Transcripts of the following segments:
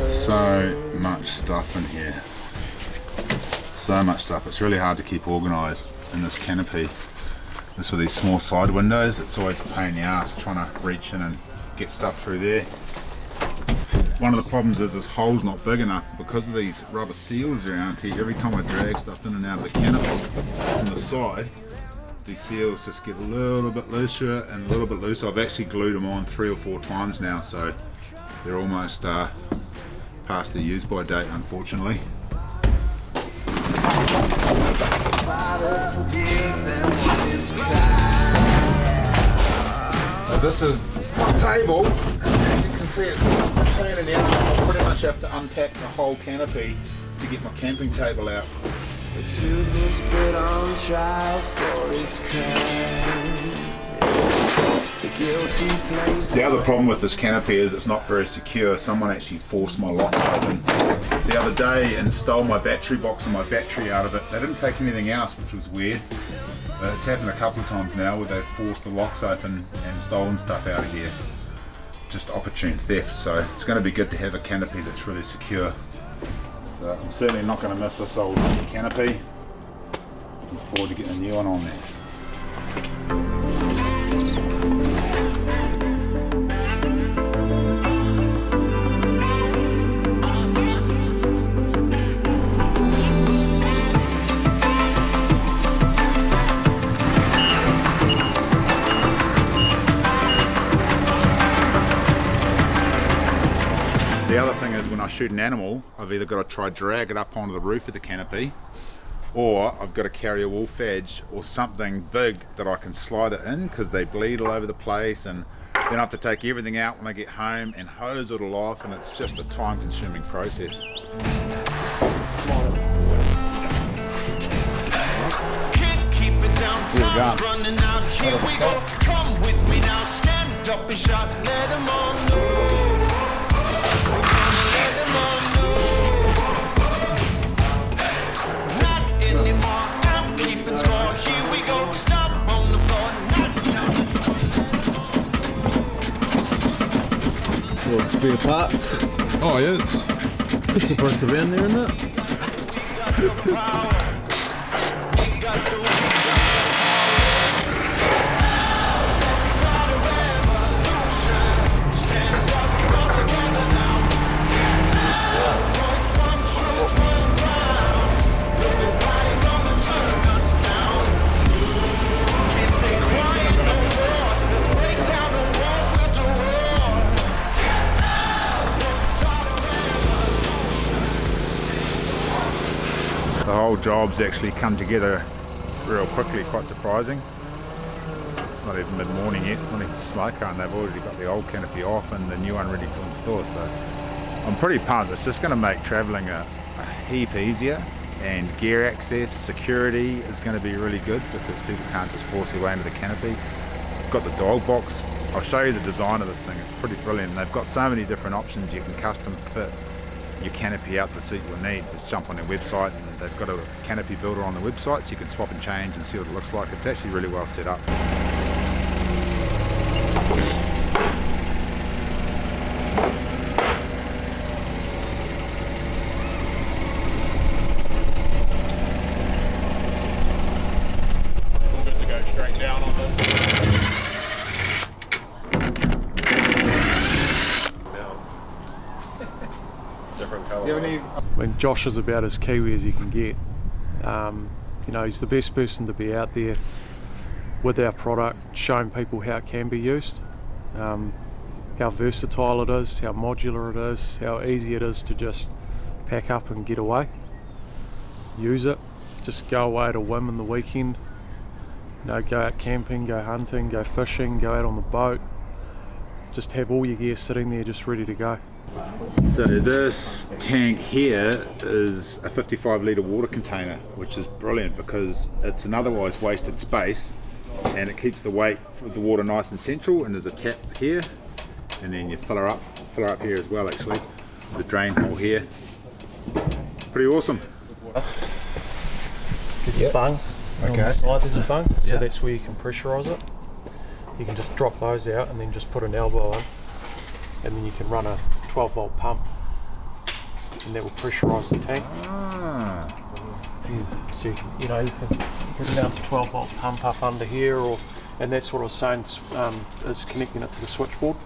So much stuff in here. So much stuff. It's really hard to keep organised in this canopy. This with these small side windows, it's always a pain in the ass trying to reach in and get stuff through there. One of the problems is this hole's not big enough because of these rubber seals around here. Every time I drag stuff in and out of the canopy from the side, these seals just get a little bit looser and a little bit looser. I've actually glued them on 3 or 4 times now, so they're almost past their use by date, unfortunately. So this is my table. As you can see, it's turning out. I'll pretty much have to unpack the whole canopy to get my camping table out. The truth was put on trial for his crime. The other problem with this canopy is it's not very secure. Someone actually forced my locks open the other day and stole my battery box and my battery out of it. They didn't take anything else, which was weird. But it's happened a couple of times now where they've forced the locks open and stolen stuff out of here. Just opportune theft, so it's going to be good to have a canopy that's really secure. So I'm certainly not going to miss this old canopy. Looking forward to getting a new one on there. The other thing is when I shoot an animal, I've either got to try drag it up onto the roof of the canopy, or I've got to carry a wolf edge or something big that I can slide it in, because they bleed all over the place, and then I have to take everything out when I get home and hose it all off, and it's just a time-consuming process. Can't keep it down, time's running out. Here we go. Come with me now, stand up and shout, let them all know. Well, spare parts. Oh, yeah, It's supposed to be in there, isn't it? The whole job's actually come together real quickly, quite surprising. It's not even mid-morning yet, it's not even smoker, and they've already got the old canopy off and the new one ready to install, so I'm pretty pumped. It's just going to make travelling a heap easier, and gear access, security is going to be really good because people can't just force their way into the canopy. Got the dog box. I'll show you the design of this thing, it's pretty brilliant. They've got so many different options. You can custom fit your canopy out to suit your needs. Just jump on their website, and they've got a canopy builder on the website, so you can swap and change and see what it looks like. It's actually really well set up. good to go straight down on this. Different colour. I mean, Josh is about as Kiwi as you can get. You know, he's the best person to be out there with our product, showing people how it can be used, how versatile it is, how modular it is, how easy it is to just pack up and get away, use it, just go away at a whim in the weekend, you know, go out camping, go hunting, go fishing, go out on the boat, just have all your gear sitting there just ready to go. So this tank here is a 55 litre water container, which is brilliant because it's an otherwise wasted space, and it keeps the weight of the water nice and central. And there's a tap here, and then you fill her up here as well. Actually, there's a drain hole here. Pretty awesome. There's a bung on the side. There's a bung, so that's where you can pressurise it. You can just drop those out and then just put an elbow on. and then you can run a 12-volt pump, and that will pressurise the tank. So you can mount a 12-volt pump up under here, and that sort of same is connecting it to the switchboard,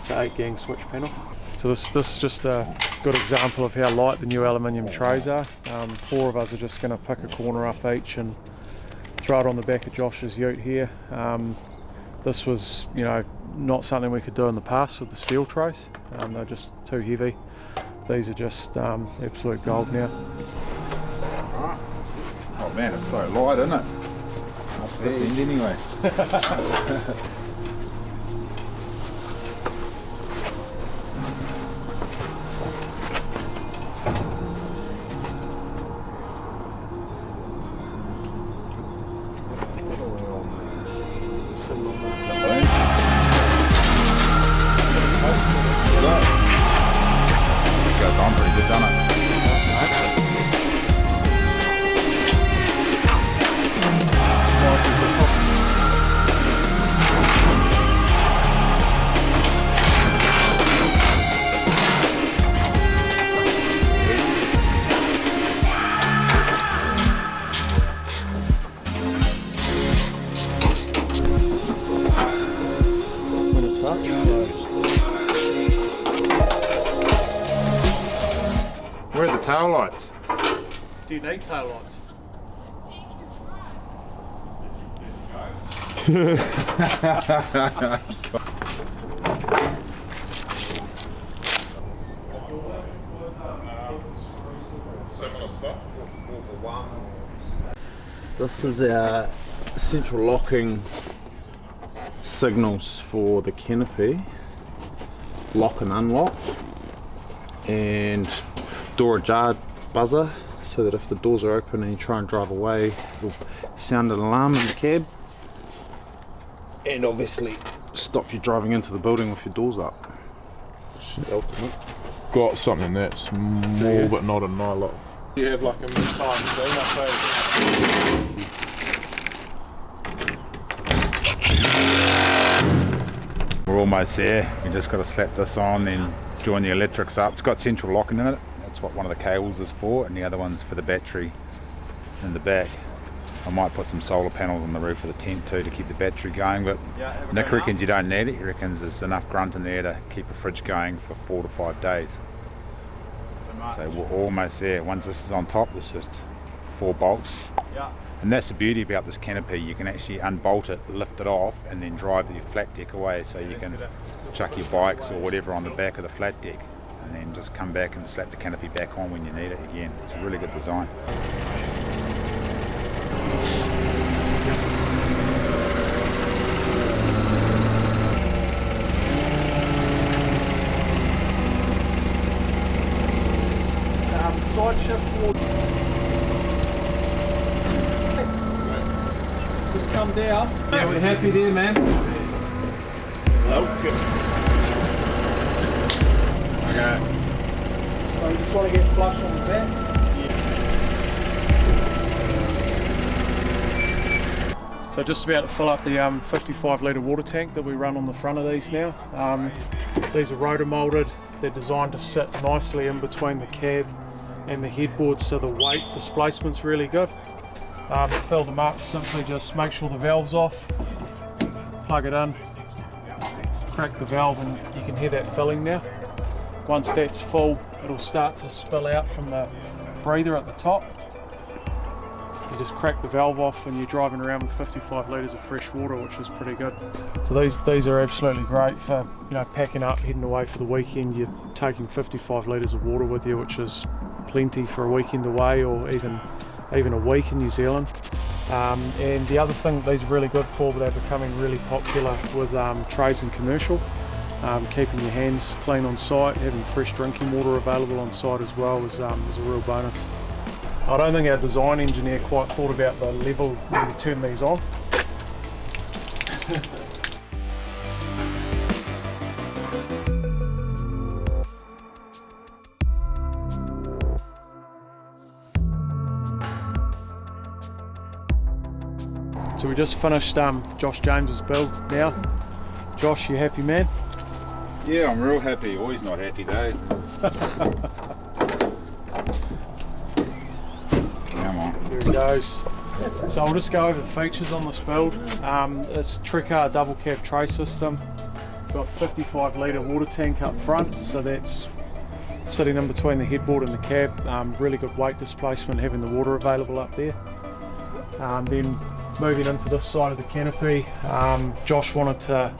the 8-gang switch panel. So this is just a good example of how light the new aluminium trays are. 4 of us are just going to pick a corner up each and throw it on the back of Josh's ute here. This was, not something we could do in the past with the steel trays. They're just too heavy. These are just absolute gold now. Oh man, it's so light, isn't it? Up this end anyway. Goes on pretty good, doesn't it? Where are the tail lights? Do you need tail lights? Similar stuff. This is our central locking signals for the canopy, lock and unlock, and door ajar buzzer, so that if the doors are open and you try and drive away, it'll sound an alarm in the cab, and obviously stop you driving into the building with your doors up. Which is the ultimate. Got something that's more but not a nylock. You have like a mid-time thing up there. We're almost there. We just got to slap this on and join the electrics up. It's got central locking in it. That's what one of the cables is for, and the other one's for the battery in the back. I might put some solar panels on the roof of the tent too to keep the battery going, but Nick reckons you don't need it. He reckons there's enough grunt in there to keep a fridge going for 4 to 5 days. So we're almost there. Once this is on top, it's just 4 bolts. And that's the beauty about this canopy. You can actually unbolt it, lift it off, and then drive your flat deck away, so you can chuck your bikes or whatever on the back of the flat deck, and then just come back and slap the canopy back on when you need it again. It's a really good design. Side shift towards. Just come down. Yeah, we're happy there, man. Okay. So you just want to get flush on the back. So just about to fill up the 55 litre water tank that we run on the front of these now. These are rotor moulded. They're designed to sit nicely in between the cab and the headboard, so the weight displacement's really good. To fill them up, simply just make sure the valve's off, plug it in, crack the valve, and you can hear that filling now. Once that's full, it'll start to spill out from the breather at the top. You just crack the valve off and you're driving around with 55 litres of fresh water, which is pretty good. So these are absolutely great for packing up, heading away for the weekend. You're taking 55 litres of water with you, which is plenty for a weekend away, or even a week in New Zealand. And the other thing that these are really good for, but they're becoming really popular with trades and commercial. Keeping your hands clean on site, having fresh drinking water available on site as well is a real bonus. I don't think our design engineer quite thought about the level when we turn these on. So we just finished Josh James's build now. Josh, you happy, man? Yeah, I'm real happy. Always not happy though. Come on. There he goes. So I'll just go over the features on this build. It's Trekker double cab tray system. Got 55 litre water tank up front, so that's sitting in between the headboard and the cab. Really good weight displacement, having the water available up there. Then moving into this side of the canopy, Josh wanted to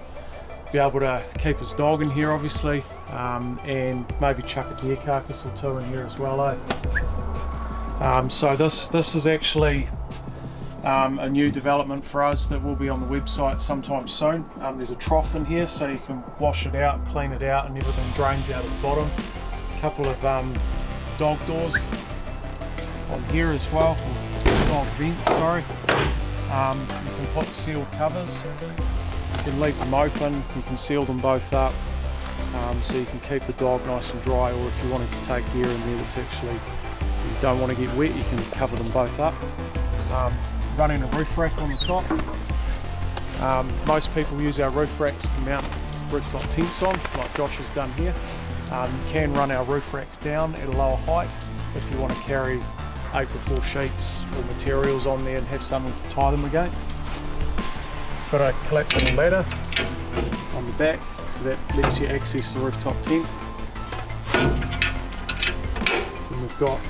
be able to keep his dog in here obviously, and maybe chuck a deer carcass or two in here as well, so this is actually a new development for us that will be on the website sometime soon. There's a trough in here so you can wash it out, clean it out, and everything drains out of the bottom. A couple of dog doors on here as well, dog vents, sorry. You can put sealed covers, you can leave them open, you can seal them both up, so you can keep the dog nice and dry, or if you wanted to take gear in there that's actually, you don't want to get wet, you can cover them both up. Running a roof rack on the top. Most people use our roof racks to mount rooftop tents on, like Josh has done here. You can run our roof racks down at a lower height if you want to carry 8x4 sheets or materials on there and have something to tie them against. Got a collapsible ladder on the back, so that lets you access the rooftop tent. And we've got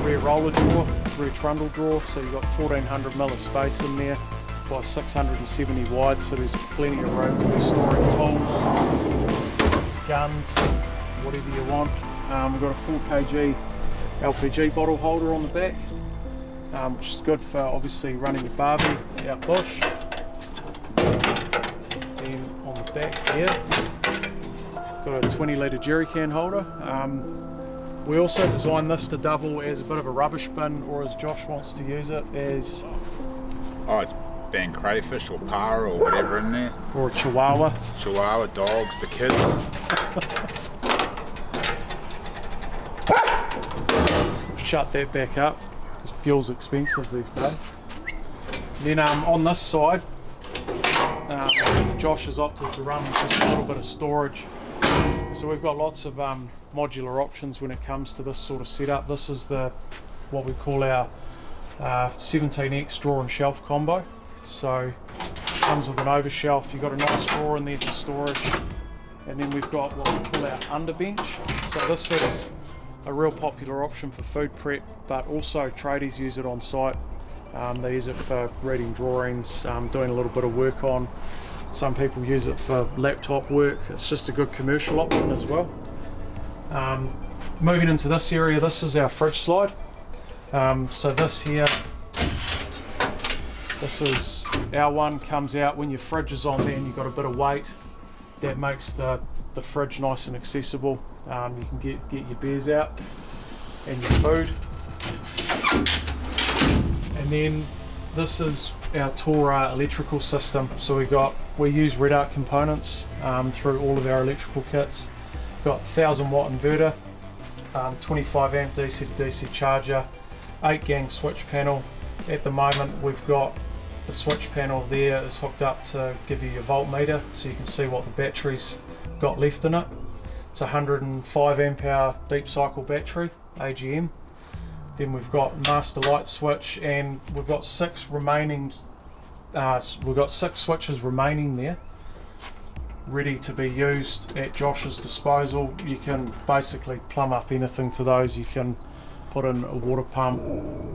rear roller drawer, rear trundle drawer, so you've got 1400mm of space in there by 670 wide, so there's plenty of room to be storing tools, guns, whatever you want. We've got a 4 kg LPG bottle holder on the back, which is good for obviously running your barbie out bush. Then on the back here, got a 20 litre jerry can holder. We also designed this to double as a bit of a rubbish bin, or as Josh wants to use it, as It's bang crayfish or par or whatever in there. or a chihuahua. Chihuahua, dogs, the kids. Shut that back up because fuel's expensive these days. Then on this side, Josh has opted to run just a little bit of storage. So we've got lots of modular options when it comes to this sort of setup. This is what we call our 17X drawer and shelf combo. So it comes with an over shelf, you've got a nice drawer in there for storage, and then we've got what we call our under bench. So this is a real popular option for food prep, but also tradies use it on site. They use it for reading drawings, doing a little bit of work on. Some people use it for laptop work. It's just a good commercial option as well. Moving into this area, this is our fridge slide. So this here, this is our one, comes out when your fridge is on there and you've got a bit of weight. That makes the fridge nice and accessible. You can get your beers out and your food. And then this is our Tora electrical system. So we use Red Arc components through all of our electrical kits. Got 1000 watt inverter, 25 amp DC to DC charger, 8 gang switch panel. At the moment we've got the switch panel there is hooked up to give you your voltmeter, so you can see what the battery's got left in it. It's a 105 amp hour deep cycle battery, AGM. Then we've got master light switch, and we've got 6 remaining. We've got 6 switches remaining there, ready to be used at Josh's disposal. You can basically plumb up anything to those. You can put in a water pump,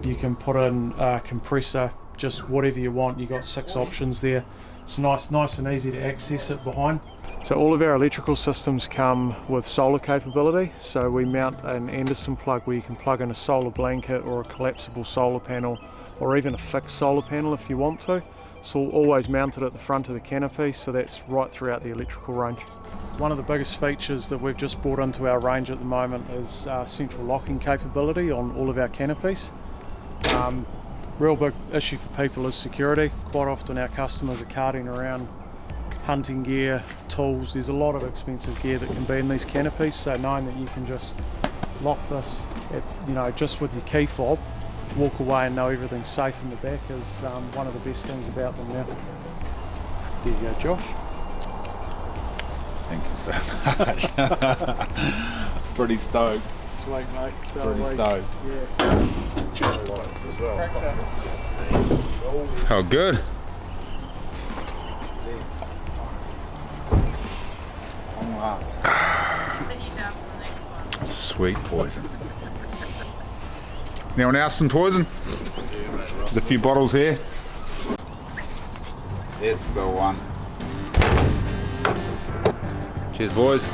you can put in a compressor, just whatever you want. You got 6 options there. It's nice and easy to access it behind. So all of our electrical systems come with solar capability. So we mount an Anderson plug where you can plug in a solar blanket or a collapsible solar panel, or even a fixed solar panel if you want to. So always mounted at the front of the canopy, so that's right throughout the electrical range. One of the biggest features that we've just brought into our range at the moment is central locking capability on all of our canopies. Real big issue for people is security. Quite often our customers are carting around hunting gear, tools. There's a lot of expensive gear that can be in these canopies, so knowing that you can just lock this just with your key fob, walk away and know everything's safe in the back is one of the best things about them now. There you go, Josh. Thank you so much. Pretty stoked. Sweet, mate. Pretty stoked. Yeah. Oh, good. Sweet poison. Anyone else some poison? There's a few bottles here. It's the one. Cheers, boys.